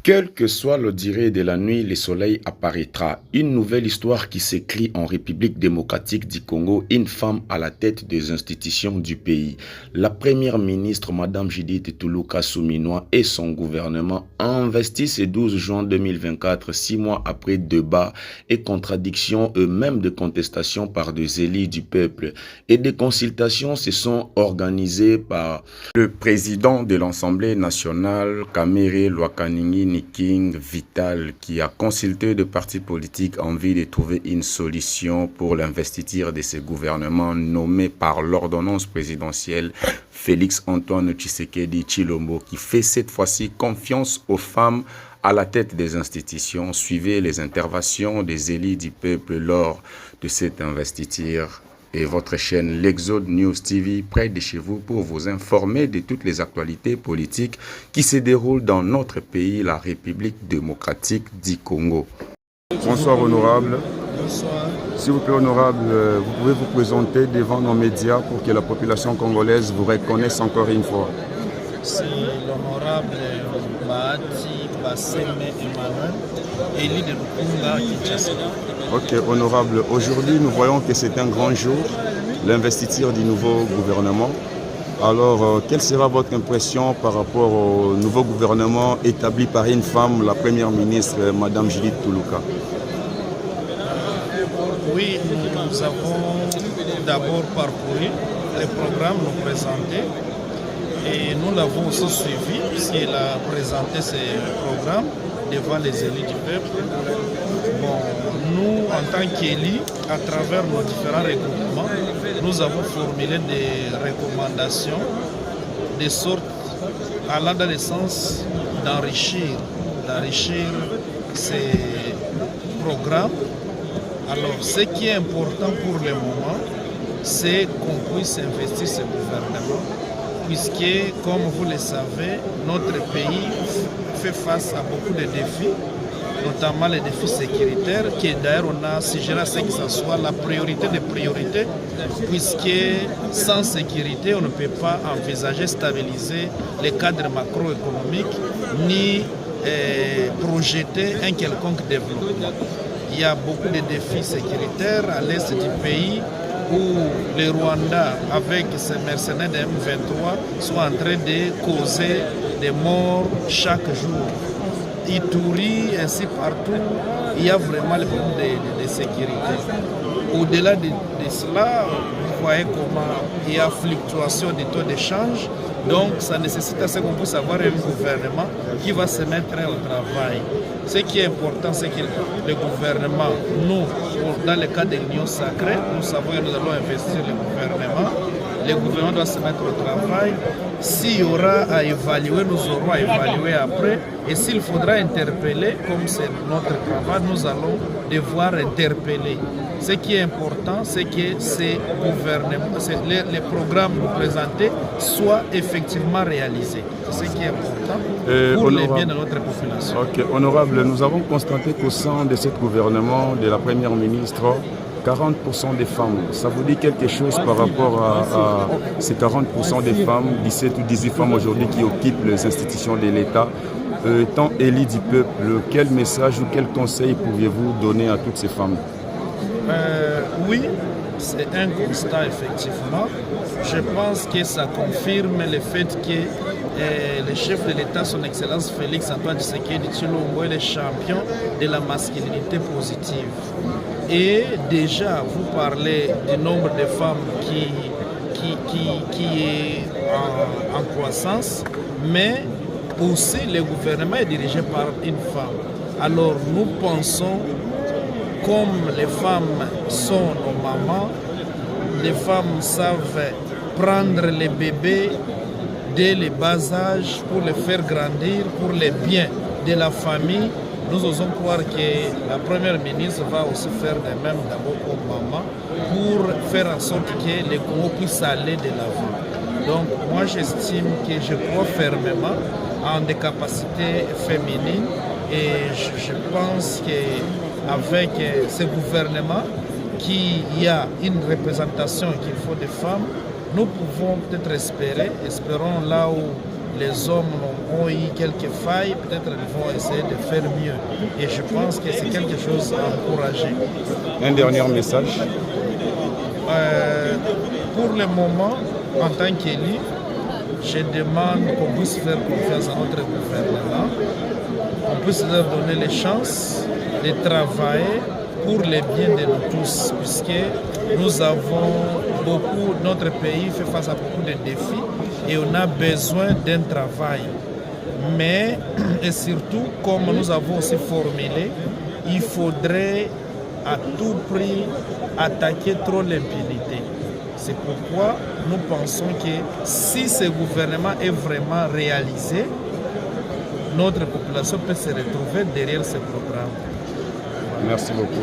Quelle que soit la durée de la nuit, le soleil apparaîtra. Une nouvelle histoire qui s'écrit en République démocratique du Congo, une femme à la tête des institutions du pays. La première ministre, Madame Judith Toulouka Souminois et son gouvernement ont investi ce 12 juin 2024, 6 mois après débats et contradictions, eux-mêmes de contestation par des élus du peuple. Et des consultations se sont organisées par le président de l'Assemblée nationale, Kamere Lwakaningi King Vital, qui a consulté des partis politiques en vue de trouver une solution pour l'investiture de ce gouvernement nommé par l'ordonnance présidentielle Félix-Antoine Tshisekedi Tshilombo, qui fait cette fois-ci confiance aux femmes à la tête des institutions. Suivez les interventions des élus du peuple lors de cette investiture et votre chaîne L'Exode News TV près de chez vous pour vous informer de toutes les actualités politiques qui se déroulent dans notre pays, la République démocratique du Congo. Bonsoir honorable. Bonsoir. S'il vous plaît honorable, vous pouvez vous présenter devant nos médias pour que la population congolaise vous reconnaisse encore une fois. C'est l'honorable Bahati Basseme Emmanuel, élu de Lukunga, Kinshasa. Ok, honorable. Aujourd'hui, nous voyons que c'est un grand jour, l'investiture du nouveau gouvernement. Alors, quelle sera votre impression par rapport au nouveau gouvernement établi par une femme, la première ministre, Madame Judith Toulouka? Oui, nous avons d'abord parcouru les programmes nous présentés et nous l'avons aussi suivi puisqu'il a présenté ces programmes devant les élus du peuple. Bon, nous, en tant qu'élus, à travers nos différents regroupements, nous avons formulé des recommandations de sorte allant dans le sens d'enrichir ces programmes. Alors, ce qui est important pour le moment, c'est qu'on puisse investir ce gouvernement, puisque, comme vous le savez, notre pays fait face à beaucoup de défis, notamment les défis sécuritaires, qui d'ailleurs on a suggéré à ce que ce soit la priorité des priorités, puisque sans sécurité, on ne peut pas envisager, stabiliser les cadres macroéconomiques, ni projeter un quelconque développement. Il y a beaucoup de défis sécuritaires à l'est du pays, où le Rwanda, avec ses mercenaires de M23, sont en train de causer des morts chaque jour. Ituri, ainsi partout, il y a vraiment le problème de sécurité. Au-delà de cela, vous voyez comment il y a fluctuation des taux d'échange. Donc, ça nécessite à ce qu'on puisse avoir un gouvernement qui va se mettre au travail. Ce qui est important, c'est que le gouvernement, nous, dans le cas de l'Union sacrée, nous savons que nous allons investir le gouvernement. Le gouvernement doit se mettre au travail. S'il y aura à évaluer, nous aurons à évaluer après. Et s'il faudra interpeller, comme c'est notre travail, nous allons devoir interpeller. Ce qui est important, c'est que ces gouvernements, les programmes présentés soient effectivement réalisés. C'est ce qui est important pour le bien de notre population. Ok, honorable, nous avons constaté qu'au sein de ce gouvernement, de la première ministre, 40% des femmes. Ça vous dit quelque chose par rapport à ces 40% des femmes, 17 ou 18 femmes aujourd'hui qui occupent les institutions de l'État? Étant élites du peuple, quel message ou quel conseil pourriez-vous donner à toutes ces femmes? Oui, c'est un constat effectivement. Je pense que ça confirme le fait que le chef de l'État, son Excellence Félix-Antoine Tshisekedi Tshilombo, est le champion de la masculinité positive. Et déjà, vous parlez du nombre de femmes qui est en croissance, mais aussi le gouvernement est dirigé par une femme. Alors nous pensons, comme les femmes sont nos mamans, les femmes savent prendre les bébés dès le bas âge pour les faire grandir, pour le bien de la famille. Nous osons croire que la première ministre va aussi faire de même d'abord aux mamans pour faire en sorte que le Congo puisse aller de l'avant. Donc moi j'estime que je crois fermement en des capacités féminines et je pense qu'avec ce gouvernement qu'il y a une représentation qu'il faut des femmes, nous pouvons peut-être espérons là où les hommes ont eu quelques failles, peut-être ils vont essayer de faire mieux. Et je pense que c'est quelque chose à encourager. Un dernier message. Pour le moment, en tant qu'élu, je demande qu'on puisse faire confiance à notre gouvernement, qu'on puisse leur donner les chances de travailler pour le bien de nous tous, puisque nous avons notre pays fait face à beaucoup de défis et on a besoin d'un travail. Mais, et surtout, comme nous avons aussi formulé, il faudrait à tout prix attaquer trop l'impunité. C'est pourquoi nous pensons que si ce gouvernement est vraiment réalisé, notre population peut se retrouver derrière ce programme. Merci beaucoup.